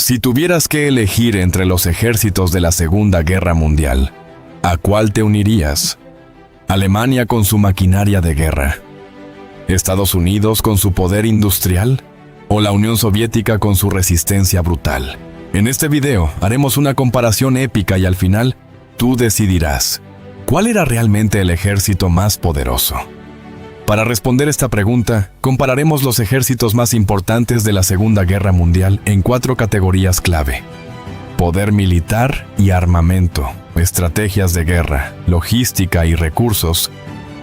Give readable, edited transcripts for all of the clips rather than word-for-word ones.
Si tuvieras que elegir entre los ejércitos de la Segunda Guerra Mundial, ¿a cuál te unirías? ¿Alemania con su maquinaria de guerra? ¿Estados Unidos con su poder industrial? ¿O la Unión Soviética con su resistencia brutal? En este video haremos una comparación épica y al final, tú decidirás, ¿cuál era realmente el ejército más poderoso? Para responder esta pregunta, compararemos los ejércitos más importantes de la Segunda Guerra Mundial en 4 categorías clave: poder militar y armamento, estrategias de guerra, logística y recursos,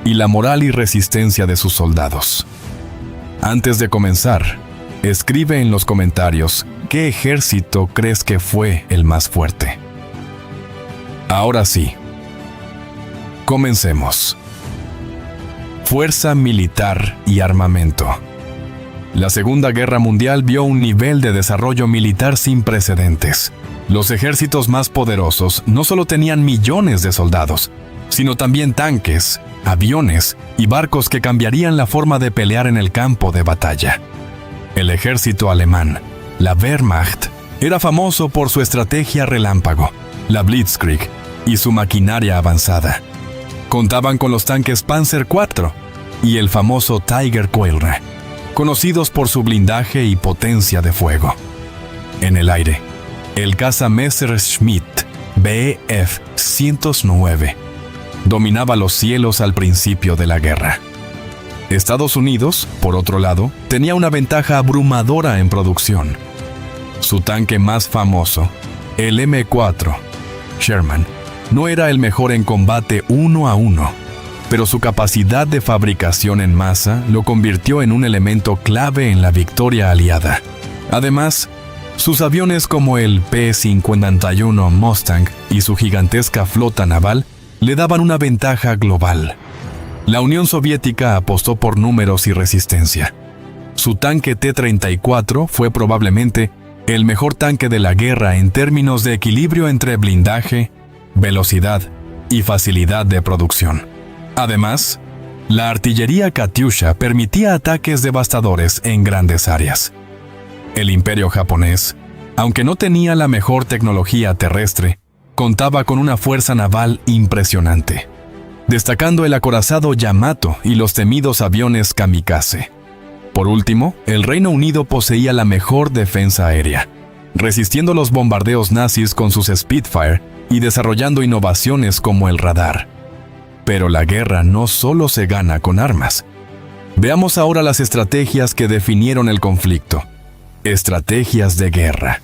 y la moral y resistencia de sus soldados. Antes de comenzar, escribe en los comentarios qué ejército crees que fue el más fuerte. Ahora sí, comencemos. Fuerza militar y armamento. La Segunda Guerra Mundial vio un nivel de desarrollo militar sin precedentes. Los ejércitos más poderosos no solo tenían millones de soldados, sino también tanques, aviones y barcos que cambiarían la forma de pelear en el campo de batalla. El ejército alemán, la Wehrmacht, era famoso por su estrategia relámpago, la Blitzkrieg, y su maquinaria avanzada. Contaban con los tanques Panzer IV y el famoso Tiger-Quailre, conocidos por su blindaje y potencia de fuego. En el aire, el caza Messerschmitt Bf 109 dominaba los cielos al principio de la guerra. Estados Unidos, por otro lado, tenía una ventaja abrumadora en producción. Su tanque más famoso, el M4 Sherman, no era el mejor en combate 1 a 1, pero su capacidad de fabricación en masa lo convirtió en un elemento clave en la victoria aliada. Además, sus aviones como el P-51 Mustang y su gigantesca flota naval le daban una ventaja global. La Unión Soviética apostó por números y resistencia. Su tanque T-34 fue probablemente el mejor tanque de la guerra en términos de equilibrio entre blindaje, velocidad y facilidad de producción. Además, la artillería Katyusha permitía ataques devastadores en grandes áreas. El Imperio japonés, aunque no tenía la mejor tecnología terrestre, contaba con una fuerza naval impresionante, destacando el acorazado Yamato y los temidos aviones kamikaze. Por último, el Reino Unido poseía la mejor defensa aérea, resistiendo los bombardeos nazis con sus Spitfire y desarrollando innovaciones como el radar. Pero la guerra no solo se gana con armas. Veamos ahora las estrategias que definieron el conflicto. Estrategias de guerra.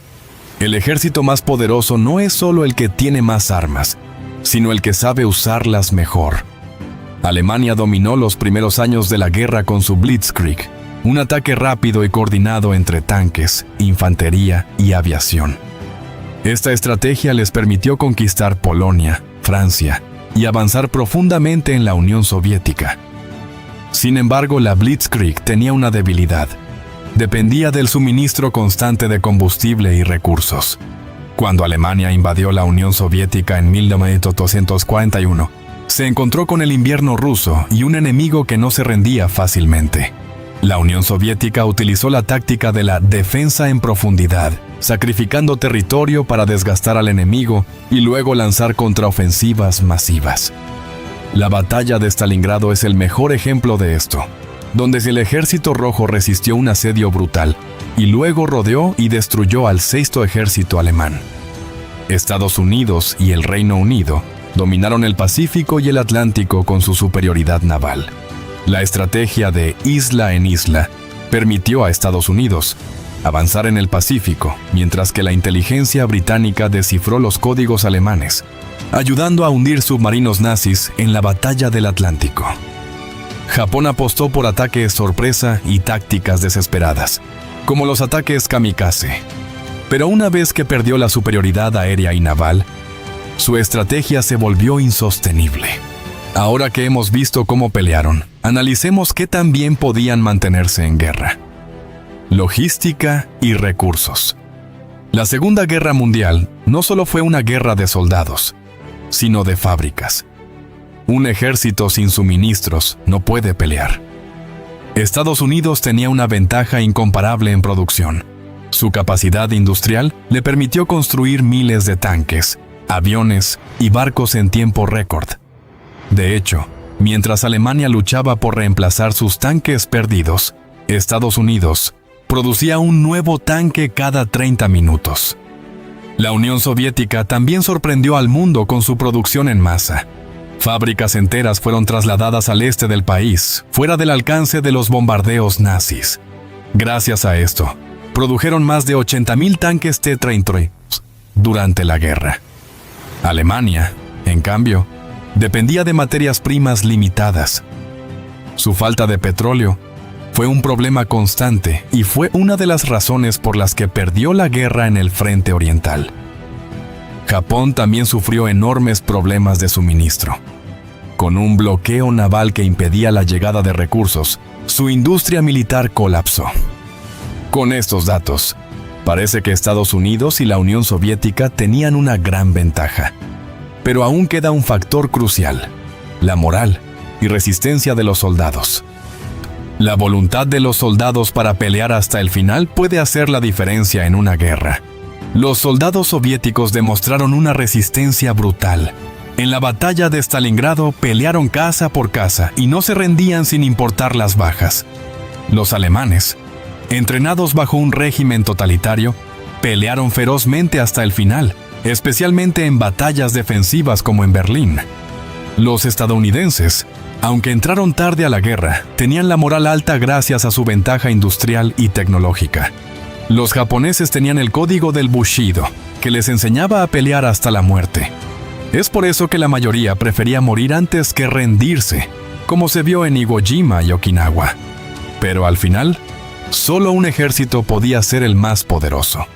El ejército más poderoso no es solo el que tiene más armas, sino el que sabe usarlas mejor. Alemania dominó los primeros años de la guerra con su Blitzkrieg, un ataque rápido y coordinado entre tanques, infantería y aviación. Esta estrategia les permitió conquistar Polonia, Francia y avanzar profundamente en la Unión Soviética. Sin embargo, la Blitzkrieg tenía una debilidad. Dependía del suministro constante de combustible y recursos. Cuando Alemania invadió la Unión Soviética en 1941, se encontró con el invierno ruso y un enemigo que no se rendía fácilmente. La Unión Soviética utilizó la táctica de la defensa en profundidad, sacrificando territorio para desgastar al enemigo y luego lanzar contraofensivas masivas. La batalla de Stalingrado es el mejor ejemplo de esto, donde el Ejército Rojo resistió un asedio brutal y luego rodeó y destruyó al Sexto Ejército alemán. Estados Unidos y el Reino Unido dominaron el Pacífico y el Atlántico con su superioridad naval. La estrategia de isla en isla permitió a Estados Unidos avanzar en el Pacífico, mientras que la inteligencia británica descifró los códigos alemanes, ayudando a hundir submarinos nazis en la batalla del Atlántico. Japón apostó por ataques sorpresa y tácticas desesperadas, como los ataques kamikaze. Pero una vez que perdió la superioridad aérea y naval, su estrategia se volvió insostenible. Ahora que hemos visto cómo pelearon, analicemos qué tan bien podían mantenerse en guerra. Logística y recursos. La Segunda Guerra Mundial no solo fue una guerra de soldados, sino de fábricas. Un ejército sin suministros no puede pelear. Estados Unidos tenía una ventaja incomparable en producción. Su capacidad industrial le permitió construir miles de tanques, aviones y barcos en tiempo récord. De hecho, mientras Alemania luchaba por reemplazar sus tanques perdidos, Estados Unidos producía un nuevo tanque cada 30 minutos. La Unión Soviética también sorprendió al mundo con su producción en masa. Fábricas enteras fueron trasladadas al este del país, fuera del alcance de los bombardeos nazis. Gracias a esto, produjeron más de 80.000 tanques T-33 durante la guerra. Alemania, en cambio, dependía de materias primas limitadas. Su falta de petróleo fue un problema constante y fue una de las razones por las que perdió la guerra en el frente oriental. Japón también sufrió enormes problemas de suministro. Con un bloqueo naval que impedía la llegada de recursos, su industria militar colapsó. Con estos datos, parece que Estados Unidos y la Unión Soviética tenían una gran ventaja. Pero aún queda un factor crucial: la moral y resistencia de los soldados. La voluntad de los soldados para pelear hasta el final puede hacer la diferencia en una guerra. Los soldados soviéticos demostraron una resistencia brutal. En la batalla de Stalingrado pelearon casa por casa y no se rendían sin importar las bajas. Los alemanes, entrenados bajo un régimen totalitario, pelearon ferozmente hasta el final, especialmente en batallas defensivas como en Berlín. Los estadounidenses, aunque entraron tarde a la guerra, tenían la moral alta gracias a su ventaja industrial y tecnológica. Los japoneses tenían el código del Bushido, que les enseñaba a pelear hasta la muerte. Es por eso que la mayoría prefería morir antes que rendirse, como se vio en Iwo Jima y Okinawa. Pero al final, solo un ejército podía ser el más poderoso.